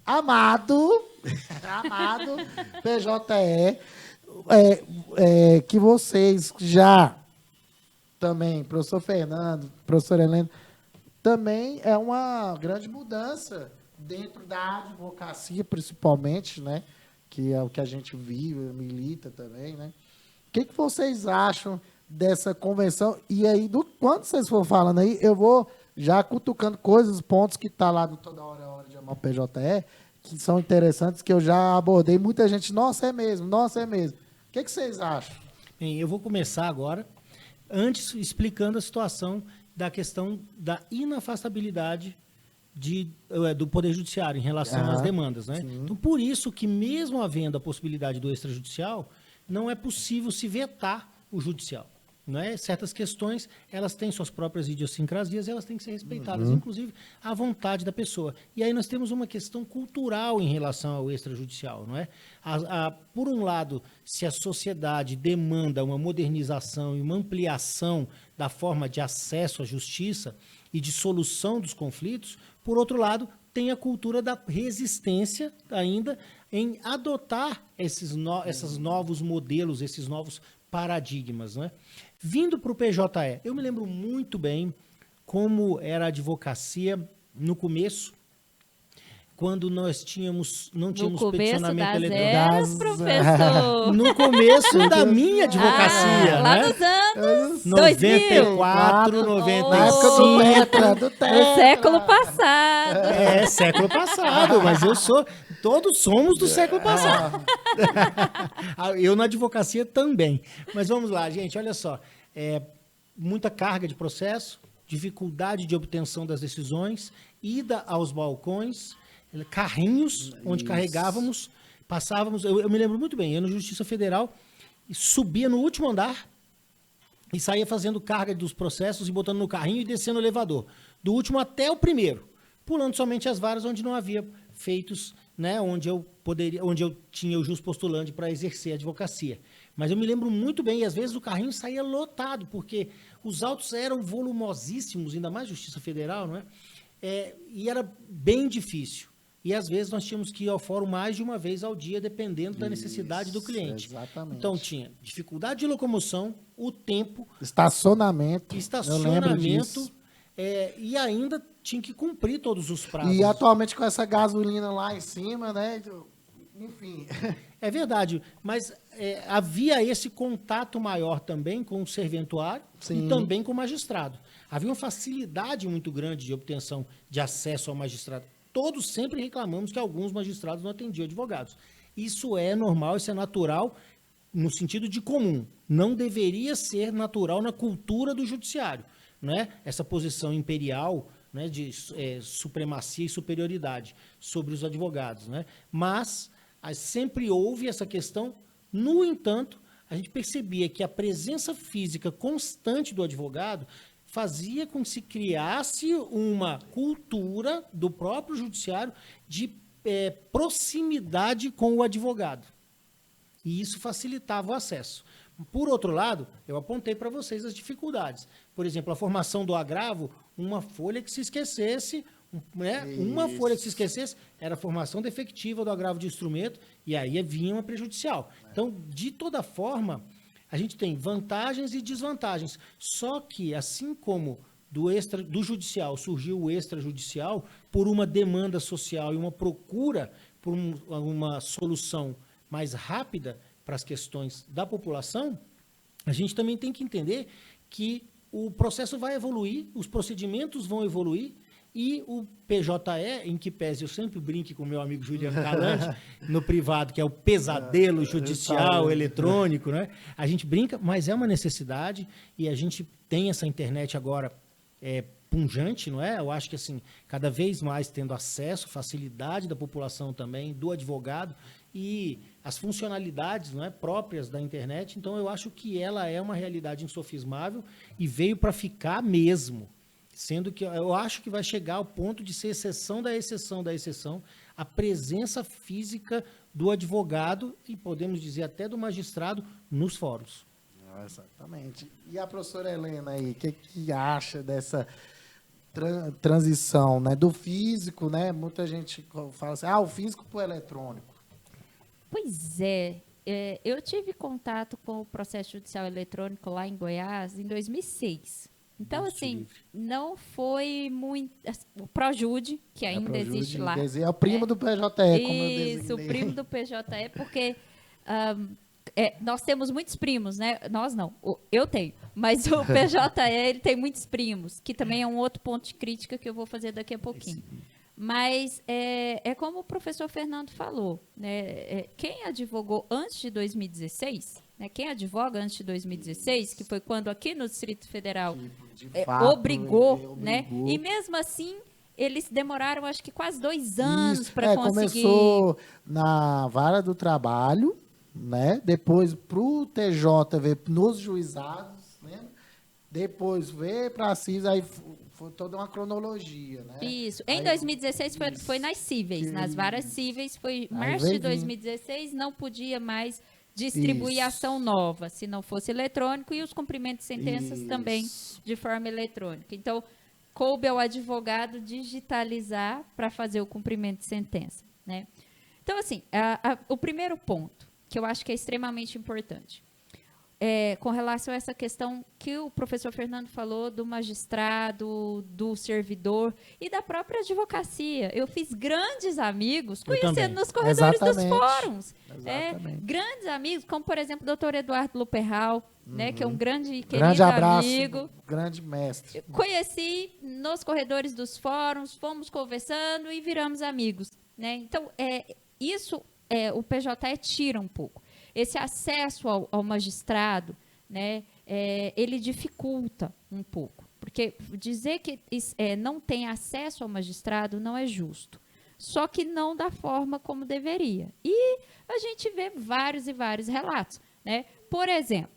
amado PJE, que vocês já também, professor Fernando, professor Helena, também é uma grande mudança dentro da advocacia, principalmente, né? Que é o que a gente vive, milita também, né? O que vocês acham dessa convenção? E aí, quando vocês for falando aí, eu vou já cutucando coisas, pontos que tá lá no Toda Hora é Hora de Amar PJE, que são interessantes, que eu já abordei. Muita gente, nossa, é mesmo. O que vocês acham? Bem, eu vou começar agora, antes explicando a situação da questão da inafastabilidade do Poder Judiciário em relação às demandas, né? Então, por isso que mesmo havendo a possibilidade do extrajudicial, não é possível se vetar o judicial, né? Certas questões, elas têm suas próprias idiosincrasias e elas têm que ser respeitadas, inclusive à vontade da pessoa. E aí nós temos uma questão cultural em relação ao extrajudicial, não é? Por um lado, se a sociedade demanda uma modernização e uma ampliação da forma de acesso à justiça e de solução dos conflitos, por outro lado, tem a cultura da resistência ainda em adotar esses novos modelos, esses novos paradigmas, né? Vindo para o PJE, eu me lembro muito bem como era a advocacia no começo, quando nós não tínhamos peticionamento eletrônico. Professor. No começo da minha advocacia, lá né? nos anos 94, 95. Do Tetra. No século passado. Século passado, mas todos somos do século passado. Eu na advocacia também. Mas vamos lá, gente, olha só. Muita carga de processo, dificuldade de obtenção das decisões, ida aos balcões, carrinhos onde carregávamos, passávamos, eu me lembro muito bem, ia na Justiça Federal, subia no último andar e saía fazendo carga dos processos e botando no carrinho e descendo o elevador, do último até o primeiro, pulando somente as varas onde não havia feitos, né, onde eu tinha o jus postulante para exercer a advocacia. Mas eu me lembro muito bem, e às vezes o carrinho saía lotado, porque os autos eram volumosíssimos, ainda mais Justiça Federal, não é? E era bem difícil. E, às vezes, nós tínhamos que ir ao fórum mais de uma vez ao dia, dependendo da necessidade do cliente. Exatamente. Então, tinha dificuldade de locomoção, o tempo... Estacionamento. E ainda tinha que cumprir todos os prazos. E, atualmente, com essa gasolina lá em cima, né? Enfim... É verdade, mas havia esse contato maior também com o serventuário e também com o magistrado. Havia uma facilidade muito grande de obtenção de acesso ao magistrado. todos sempre reclamamos que alguns magistrados não atendiam advogados. Isso é normal, isso é natural no sentido de comum. Não deveria ser natural na cultura do judiciário, né? Essa posição imperial, né, de supremacia e superioridade sobre os advogados, né? Mas sempre houve essa questão. No entanto, a gente percebia que a presença física constante do advogado fazia com que se criasse uma cultura do próprio judiciário de proximidade com o advogado. E isso facilitava o acesso. Por outro lado, eu apontei para vocês as dificuldades. Por exemplo, a formação do agravo, uma folha que se esquecesse, né? Uma folha que se esquecesse era a formação defectiva do agravo de instrumento, e aí vinha uma prejudicial. Então, de toda forma, a gente tem vantagens e desvantagens. Só que, assim como do judicial surgiu o extrajudicial, por uma demanda social e uma procura por uma solução mais rápida para as questões da população, a gente também tem que entender que o processo vai evoluir, os procedimentos vão evoluir, e o PJE, em que pese eu sempre brinque com o meu amigo Juliano Calante, no privado, que é o pesadelo judicial eletrônico, né? A gente brinca, mas é uma necessidade, e a gente tem essa internet agora punjante, não é? Eu acho que, assim, cada vez mais tendo acesso, facilidade da população também, do advogado, e as funcionalidades, não é, próprias da internet. Então, eu acho que ela é uma realidade insofismável e veio para ficar mesmo. Sendo que eu acho que vai chegar ao ponto de ser exceção da exceção da exceção a presença física do advogado e, podemos dizer, até do magistrado nos fóruns. Exatamente. E a professora Helena aí, o que acha dessa transição, né, do físico, né? Muita gente fala assim, o físico para o eletrônico. Pois é, eu tive contato com o processo judicial eletrônico lá em Goiás em 2006. Então, assim, não foi muito... O Projude, que ainda existe lá. É o primo do PJE, como eu designei. Isso, o primo do PJE, porque nós temos muitos primos, né? Nós não, eu tenho. Mas o PJE, ele tem muitos primos, que também é um outro ponto de crítica que eu vou fazer daqui a pouquinho. Mas é como o professor Fernando falou, né? Quem advogou antes de 2016... Quem advoga antes de 2016, que foi quando aqui no Distrito Federal obrigou, né? E mesmo assim, eles demoraram acho que quase 2 anos para conseguir. Começou na Vara do Trabalho, né? Depois para o TJ ver nos juizados, né? Depois veio para a CIS, aí foi toda uma cronologia, né? Isso. Em 2016 foi nas cíveis, nas varas cíveis, foi março de 2016, não podia mais distribuir ação nova, se não fosse eletrônico, e os cumprimentos de sentenças também de forma eletrônica. Então, coube ao advogado digitalizar para fazer o cumprimento de sentença, né? Então, assim, o primeiro ponto, que eu acho que é extremamente importante, com relação a essa questão que o professor Fernando falou do magistrado, do servidor e da própria advocacia. Eu fiz grandes amigos conhecendo nos corredores dos fóruns. Grandes amigos, como, por exemplo, o doutor Eduardo Luperral, né, que é um grande abraço, amigo. Grande mestre. Conheci nos corredores dos fóruns, fomos conversando e viramos amigos, né? Então, o PJE tira um pouco. Esse acesso ao magistrado, né, ele dificulta um pouco. Porque dizer que não tem acesso ao magistrado não é justo. Só que não da forma como deveria. E a gente vê vários e vários relatos, né? Por exemplo,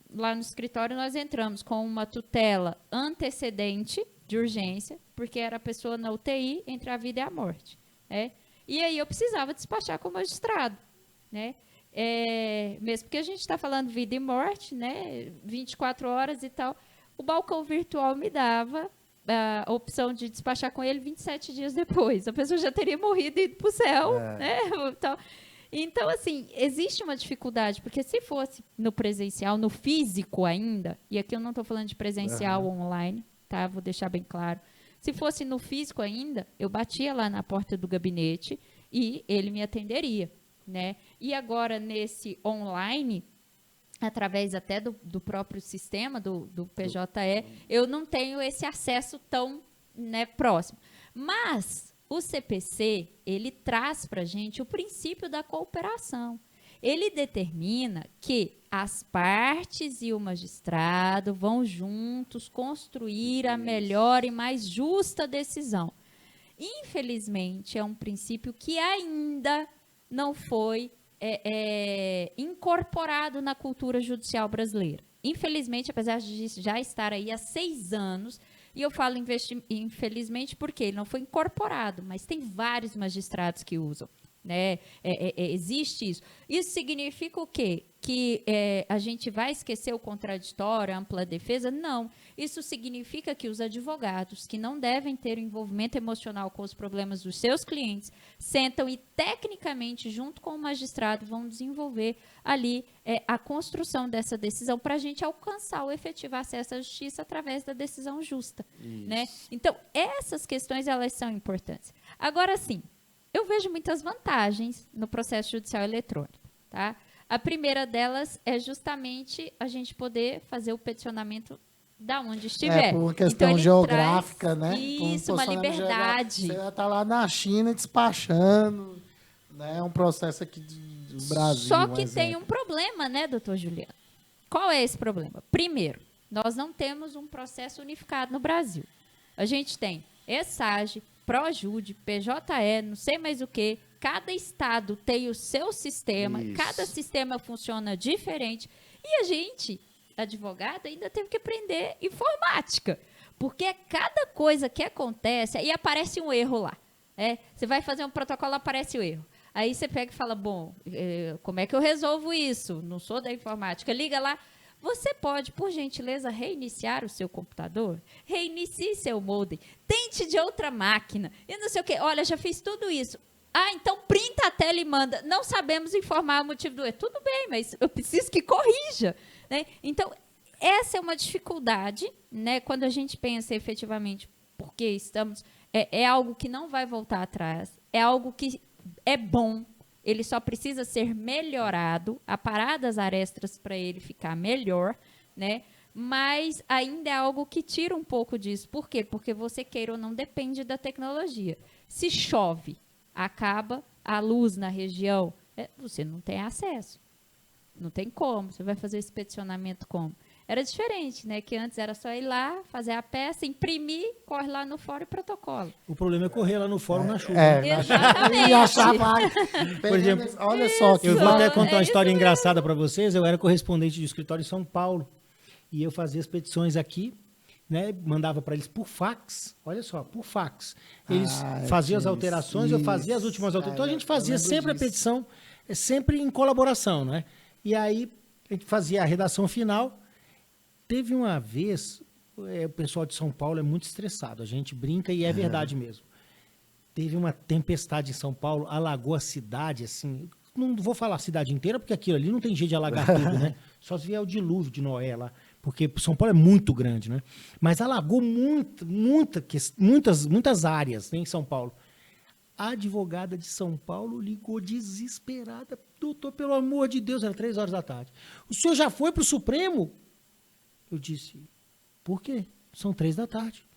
lá no escritório, nós entramos com uma tutela antecedente de urgência, porque era a pessoa na UTI entre a vida e a morte, né? E aí eu precisava despachar com o magistrado, né? Mesmo porque a gente está falando vida e morte, né? 24 horas e tal. O balcão virtual me dava a opção de despachar com ele 27 dias depois. A pessoa já teria morrido e ido para o céu, né? Então, assim, existe uma dificuldade, porque se fosse no presencial, no físico ainda, e aqui eu não estou falando de presencial ou online, tá? Vou deixar bem claro. Se fosse no físico ainda, eu batia lá na porta do gabinete e ele me atenderia, né? E agora, nesse online, através até do próprio sistema do PJE, eu não tenho esse acesso tão, né, próximo. Mas o CPC, ele traz para a gente o princípio da cooperação. Ele determina que as partes e o magistrado vão juntos construir a melhor e mais justa decisão. Infelizmente, é um princípio que ainda não foi incorporado na cultura judicial brasileira. Infelizmente, apesar de já estar aí há 6 anos, e eu falo infelizmente porque ele não foi incorporado, mas tem vários magistrados que usam. Né? Existe isso. Isso significa o quê? Que a gente vai esquecer o contraditório, a ampla defesa? Não. Isso significa que os advogados, que não devem ter envolvimento emocional com os problemas dos seus clientes, sentam e, tecnicamente, junto com o magistrado, vão desenvolver ali a construção dessa decisão para a gente alcançar o efetivo acesso à justiça através da decisão justa. Né? Então, essas questões, elas são importantes. Agora, sim, eu vejo muitas vantagens no processo judicial eletrônico, tá? A primeira delas é justamente a gente poder fazer o peticionamento da onde estiver. Por uma questão então, geográfica, né? Isso, uma liberdade. Você vai estar lá na China despachando, né? É um processo aqui do Brasil. Só que tem um problema, né, doutor Juliano? Qual é esse problema? Primeiro, nós não temos um processo unificado no Brasil. A gente tem ESAGE, ProJude, PJE, não sei mais o que. Cada estado tem o seu sistema, cada sistema funciona diferente. E a gente, advogado, ainda teve que aprender informática. Porque cada coisa que acontece, aí aparece um erro lá. Você vai fazer um protocolo, aparece o erro. Aí você pega e fala, bom, como é que eu resolvo isso? Não sou da informática. Liga lá. Você pode, por gentileza, reiniciar o seu computador? Reinicie seu modem. Tente de outra máquina. E não sei o quê. Olha, já fiz tudo isso. Ah, então printa a tela e manda. Não sabemos informar o motivo do erro. Tudo bem, mas eu preciso que corrija. Né? Então, essa é uma dificuldade, né, quando a gente pensa efetivamente, porque estamos... É algo que não vai voltar atrás. É algo que é bom. Ele só precisa ser melhorado, aparar das arestas para ele ficar melhor, né? Mas ainda é algo que tira um pouco disso. Por quê? Porque você queira ou não depende da tecnologia. Se chove, acaba a luz na região, você não tem acesso. Não tem como. Você vai fazer esse peticionamento como? Era diferente, né? Que antes era só ir lá, fazer a peça, imprimir, corre lá no fórum e protocolo. O problema é correr lá no fórum na chuva. Exatamente. E achar vaga. Por exemplo, olha só. Eu vou até contar uma isso história mesmo. engraçada para vocês. Eu era correspondente de escritório em São Paulo. E eu fazia as petições aqui, né? Mandava para eles por fax. Olha só, por fax. Eles faziam as alterações, eu fazia as últimas alterações. Então a gente fazia sempre a petição, sempre em colaboração, né? E aí a gente fazia a redação final. Teve uma vez, o pessoal de São Paulo é muito estressado, a gente brinca e é verdade mesmo. Teve uma tempestade em São Paulo, alagou a cidade, assim, não vou falar a cidade inteira, porque aquilo ali não tem jeito de alagar tudo, né? Só se vier o dilúvio de Noé lá, porque São Paulo é muito grande, né? Mas alagou muitas áreas, né, em São Paulo. A advogada de São Paulo ligou desesperada. Doutor, pelo amor de Deus, era 3 horas da tarde. O senhor já foi para o Supremo? Eu disse, por quê? São 3 da tarde.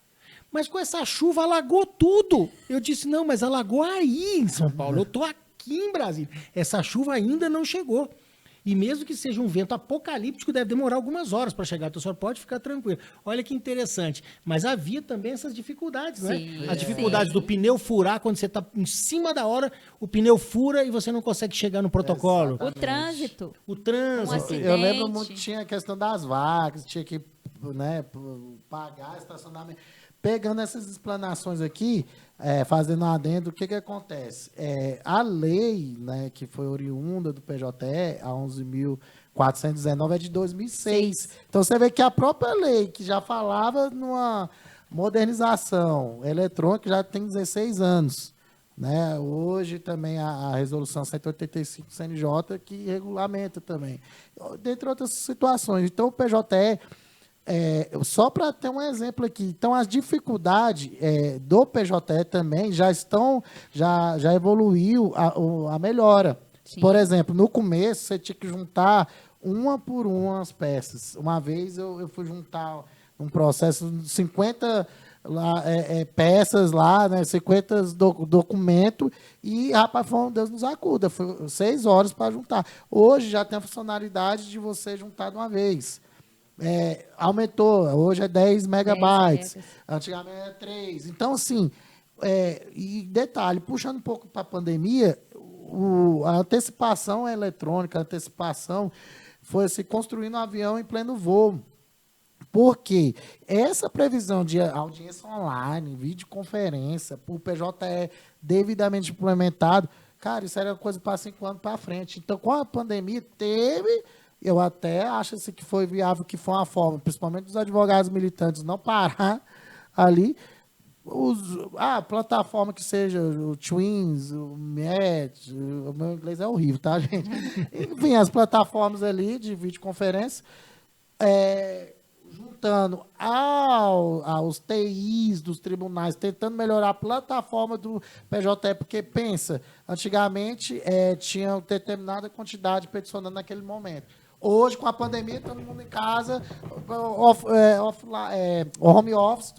Mas com essa chuva alagou tudo. Eu disse, não, mas alagou aí em São Paulo. Eu estou aqui em Brasília. Essa chuva ainda não chegou. E mesmo que seja um vento apocalíptico, deve demorar algumas horas para chegar. Então, a senhora pode ficar tranquilo. Olha que interessante. Mas havia também essas dificuldades, né? As dificuldades do pneu furar, quando você está em cima da hora, o pneu fura e você não consegue chegar no protocolo. O trânsito. O trânsito. acidente. Eu lembro muito, tinha a questão das vagas, tinha que, né, pagar estacionamento. Pegando essas explanações aqui, fazendo um adendo, o que acontece? A lei, né, que foi oriunda do PJE, a 11.419, é de 2006. Então, você vê que a própria lei, que já falava numa modernização eletrônica, já tem 16 anos. Né? Hoje também a resolução 185 do CNJ, que regulamenta também. Dentre outras situações. Então, o PJE... só para ter um exemplo aqui, então as dificuldades do PJE também já evoluiu a melhora. Sim. Por exemplo, no começo você tinha que juntar uma por uma as peças. Uma vez eu fui juntar um processo de 50 lá, peças lá, né, 50 documentos, e, rapaz, foi um Deus nos acuda, foi 6 horas para juntar. Hoje já tem a funcionalidade de você juntar de uma vez. Aumentou, hoje é 10 megabytes, 10 megas. antigamente era 3. Então, assim, e detalhe, puxando um pouco para a pandemia, a antecipação eletrônica, a antecipação foi se construindo um avião em pleno voo. Por quê? Essa previsão de audiência online, videoconferência, por PJE devidamente implementado, cara, isso era coisa para 5 anos para frente. Então, com a pandemia, eu até acho assim, que foi viável, que foi uma forma, principalmente dos advogados militantes, não parar ali. A plataforma que seja o Twins, o Met, o meu inglês é horrível, tá, gente? Enfim, as plataformas ali de videoconferência, juntando aos TIs dos tribunais, tentando melhorar a plataforma do PJE, porque pensa, antigamente tinha determinada quantidade peticionando naquele momento. Hoje, com a pandemia, todo mundo em casa, home office.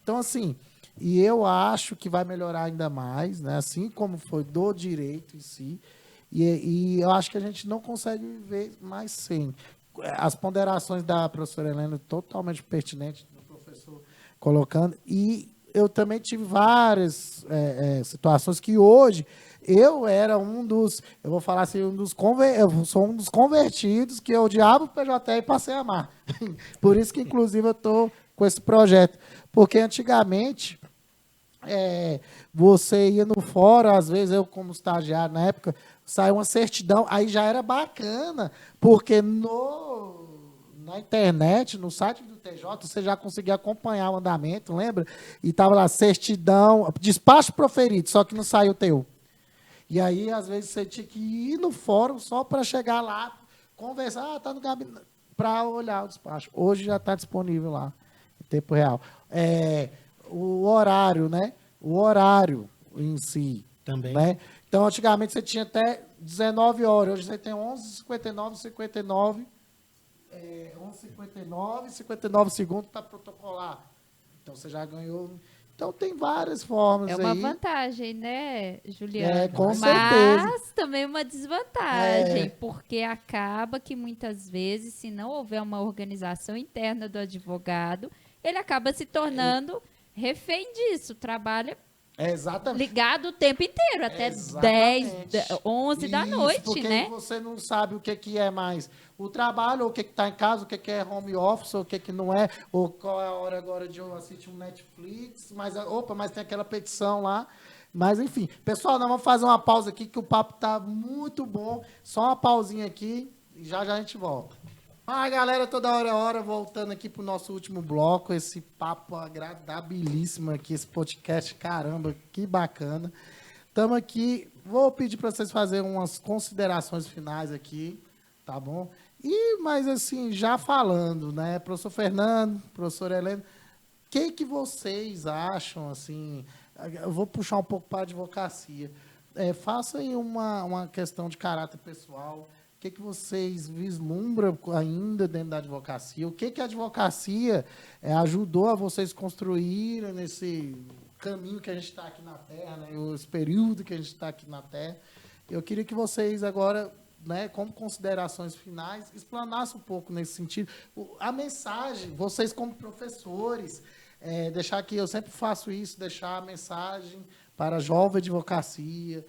Então, assim, e eu acho que vai melhorar ainda mais, né? Assim como foi do direito em si. E eu acho que a gente não consegue viver mais sem. As ponderações da professora Helena totalmente pertinentes, do professor colocando. E eu também tive várias situações que hoje eu era eu vou falar assim, eu sou um dos convertidos que eu odiava o PJE e passei a amar. Por isso que, inclusive, eu estou com esse projeto. Porque antigamente, você ia no fórum, às vezes eu como estagiário na época, saiu uma certidão, aí já era bacana, porque na internet, no site do TJ, você já conseguia acompanhar o andamento, lembra? E estava lá, certidão, despacho proferido, só que não saiu o teu. E aí, às vezes, você tinha que ir no fórum só para chegar lá, conversar, está no gabinete, para olhar o despacho. Hoje já está disponível lá, em tempo real. O horário, né? O horário em si. Também. Né? Então, antigamente, você tinha até 19 horas. Hoje você tem 11h59, 59, 11h59, 59 segundos para protocolar. Então, você já ganhou. Então, tem várias formas aí. É uma vantagem, né, Juliana? Com certeza. Mas também uma desvantagem, porque acaba que muitas vezes, se não houver uma organização interna do advogado, ele acaba se tornando refém disso, trabalha ligado o tempo inteiro, até 10, 11 da noite, porque né? Você não sabe o que é mais o trabalho, ou o que está em casa, o que é home office, ou o que não é, ou qual é a hora agora de eu assistir um Netflix, mas tem aquela petição lá. Mas, enfim. Pessoal, nós vamos fazer uma pausa aqui, que o papo está muito bom. Só uma pausinha aqui, e já a gente volta. Galera, toda hora, voltando aqui para o nosso último bloco, esse papo agradabilíssimo aqui, esse podcast, caramba, que bacana. Estamos aqui, vou pedir para vocês fazerem umas considerações finais aqui, tá bom? Mas assim, já falando, né, professor Fernando, professora Helena, o que vocês acham, assim, eu vou puxar um pouco para a advocacia, faça aí uma questão de caráter pessoal. O que vocês vislumbram ainda dentro da advocacia? O que a advocacia ajudou a vocês construírem nesse caminho que a gente está aqui na Terra, né? Esse período que a gente está aqui na Terra? Eu queria que vocês agora, né, como considerações finais, explanassem um pouco nesse sentido. A mensagem, vocês como professores, deixar aqui, eu sempre faço isso, deixar a mensagem para a jovem advocacia.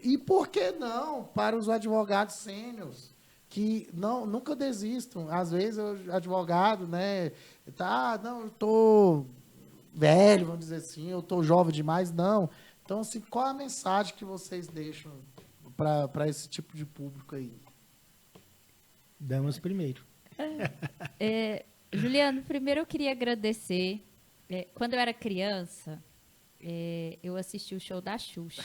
E por que não para os advogados sêniores, que nunca desistam? Às vezes o advogado, né, eu estou velho, vamos dizer assim, eu estou jovem demais, não. Então, assim, qual a mensagem que vocês deixam para esse tipo de público aí? Damas primeiro. Juliano, primeiro eu queria agradecer. Quando eu era criança, eu assisti o show da Xuxa.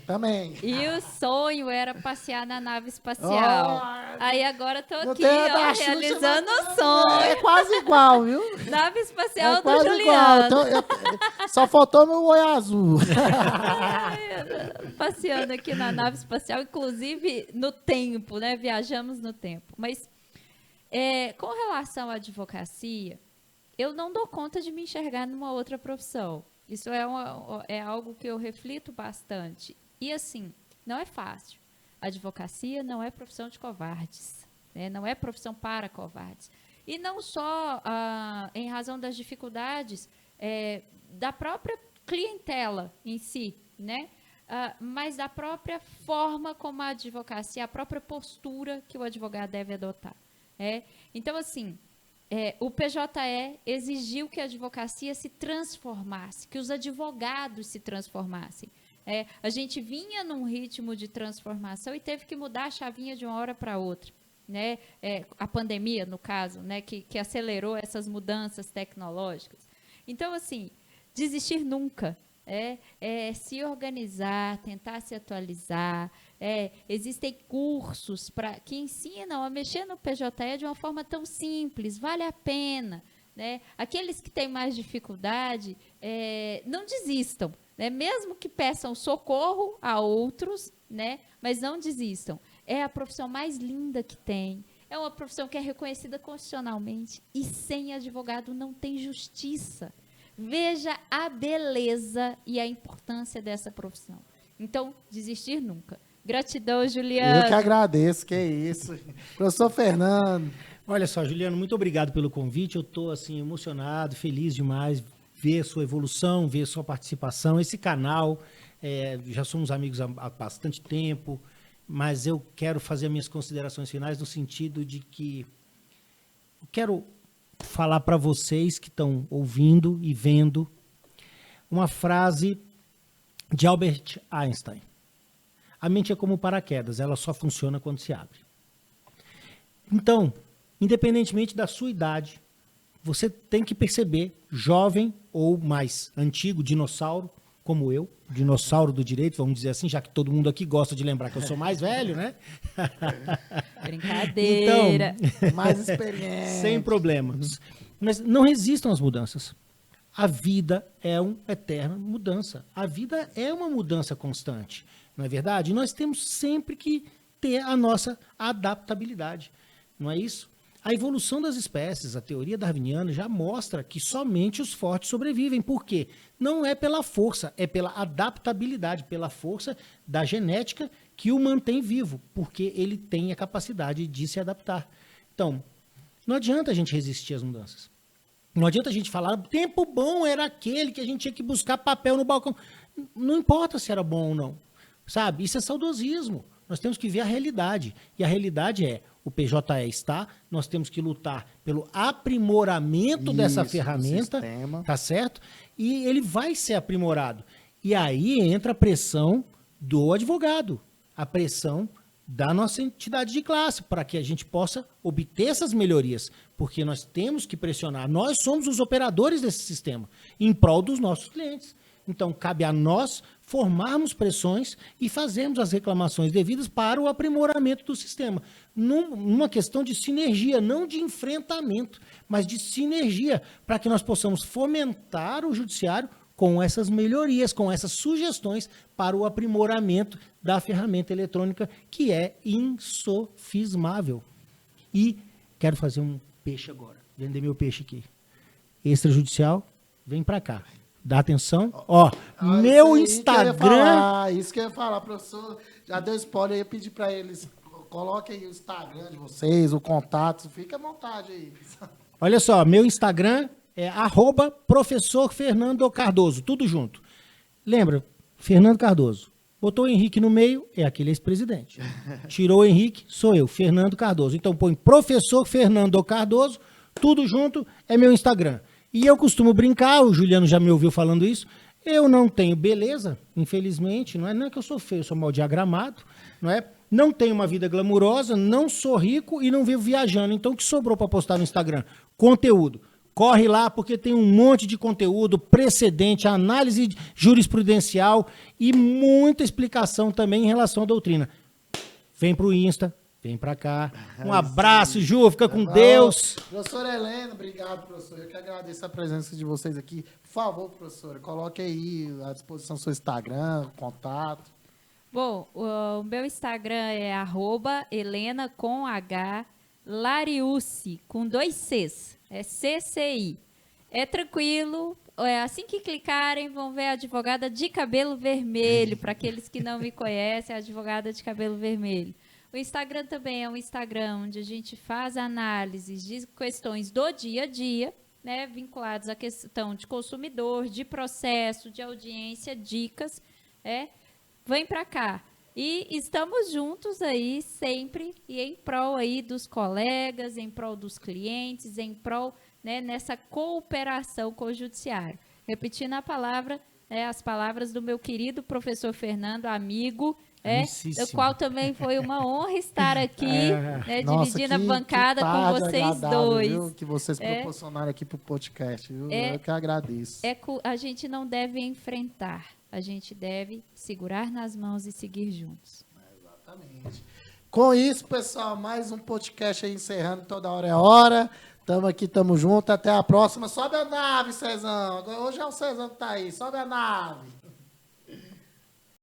Também. E o sonho era passear na nave espacial. Aí agora estou aqui, realizando o sonho. É quase igual, viu? Nave espacial do quase Juliano. Igual. Então, só faltou meu oi azul. Passeando aqui na nave espacial, inclusive no tempo, né? Viajamos no tempo. Mas com relação à advocacia, eu não dou conta de me enxergar numa outra profissão. Isso é algo que eu reflito bastante. E assim, não é fácil. A advocacia não é profissão de covardes, né? Não é profissão para covardes. E não só em razão das dificuldades da própria clientela em si, né? Mas da própria forma como a advocacia, a própria postura que o advogado deve adotar. Então, assim, o PJE exigiu que a advocacia se transformasse, que os advogados se transformassem. A gente vinha num ritmo de transformação e teve que mudar a chavinha de uma hora para outra. Né? A pandemia, no caso, né? que acelerou essas mudanças tecnológicas. Então, assim, desistir nunca. Se organizar, tentar se atualizar. Existem cursos que ensinam a mexer no PJE de uma forma tão simples, vale a pena. Né? Aqueles que têm mais dificuldade, não desistam, né? Mesmo que peçam socorro a outros, né? Mas não desistam. É a profissão mais linda que tem. É uma profissão que é reconhecida constitucionalmente. E sem advogado não tem justiça. Veja a beleza e a importância dessa profissão. Então, desistir nunca. Gratidão, Juliano. Eu que agradeço, que é isso. Professor Fernando. Olha só, Juliano, muito obrigado pelo convite. Eu estou assim, emocionado, feliz demais ver sua evolução, ver sua participação. Esse canal, já somos amigos há bastante tempo, mas eu quero fazer minhas considerações finais no sentido de que eu quero falar para vocês que estão ouvindo e vendo uma frase de Albert Einstein. A mente é como paraquedas, ela só funciona quando se abre. Então, independentemente da sua idade, você tem que perceber, jovem ou mais antigo, dinossauro, como eu, dinossauro do direito, vamos dizer assim, já que todo mundo aqui gosta de lembrar que eu sou mais velho, né? Brincadeira. Então, mais experiente. Sem problemas. Mas não resistam às mudanças. A vida é uma eterna mudança. A vida é uma mudança constante, não é verdade? Nós temos sempre que ter a nossa adaptabilidade, não é isso? A evolução das espécies, a teoria darwiniana, já mostra que somente os fortes sobrevivem. Por quê? Não é pela força, é pela adaptabilidade, pela força da genética que o mantém vivo, porque ele tem a capacidade de se adaptar. Então, não adianta a gente resistir às mudanças. Não adianta a gente falar, o tempo bom era aquele que a gente tinha que buscar papel no balcão. Não importa se era bom ou não, sabe? Isso é saudosismo. Nós temos que ver a realidade. E a realidade é, o PJE está, nós temos que lutar pelo aprimoramento dessa ferramenta, tá certo? E ele vai ser aprimorado. E aí entra a pressão do advogado, a pressão da nossa entidade de classe, para que a gente possa obter essas melhorias, porque nós temos que pressionar, nós somos os operadores desse sistema, em prol dos nossos clientes. Então, cabe a nós formarmos pressões e fazermos as reclamações devidas para o aprimoramento do sistema. Numa questão de sinergia, não de enfrentamento, mas de sinergia, para que nós possamos fomentar o judiciário com essas melhorias, com essas sugestões para o aprimoramento da ferramenta eletrônica, que é insofismável. E quero fazer um peixe agora, vender meu peixe aqui. Extrajudicial, vem para cá. Dá atenção. Ó, meu Instagram... Isso que eu ia falar, professor. Já deu spoiler, eu ia pedir para eles, coloquem aí o Instagram de vocês, o contato, fica à vontade aí. Olha só, meu Instagram é @professor Fernando Cardoso, tudo junto. Lembra, Fernando Cardoso. Botou o Henrique no meio, é aquele ex-presidente. Tirou o Henrique, sou eu, Fernando Cardoso. Então põe professor Fernando Cardoso, tudo junto, é meu Instagram. E eu costumo brincar, o Juliano já me ouviu falando isso, eu não tenho beleza, infelizmente, não é que eu sou feio, eu sou mal diagramado, não é? Não tenho uma vida glamurosa, não sou rico e não vivo viajando. Então o que sobrou para postar no Instagram? Conteúdo. Corre lá porque tem um monte de conteúdo, precedente, análise jurisprudencial e muita explicação também em relação à doutrina. Vem para o Insta. Vem pra cá. Um abraço, Ju. Fica com Deus. Professora Helena, obrigado, professor. Eu que agradeço a presença de vocês aqui. Por favor, professora, coloque aí à disposição seu Instagram, contato. Bom, o meu Instagram é @Helena com H, Lariucci, com 2 Cs. É CCI. É tranquilo. Assim que clicarem, vão ver a advogada de cabelo vermelho. Para aqueles que não me conhecem, a advogada de cabelo vermelho. O Instagram também é um Instagram onde a gente faz análises de questões do dia a dia, né, vinculados à questão de consumidor, de processo, de audiência, dicas. Vem para cá. E estamos juntos aí sempre e em prol aí dos colegas, em prol dos clientes, em prol, né, nessa cooperação com o judiciário. Repetindo as palavras do meu querido professor Fernando, amigo, o qual também foi uma honra estar aqui, dividindo a bancada com vocês dois. Viu? Que vocês proporcionaram aqui para o podcast. Viu? Eu que agradeço. A gente não deve enfrentar, a gente deve segurar nas mãos e seguir juntos. Exatamente. Com isso, pessoal, mais um podcast aí encerrando. Toda hora é hora. Tamo aqui, tamo junto. Até a próxima. Sobe a nave, Cezão. Hoje é o Cezão que tá aí. Sobe a nave.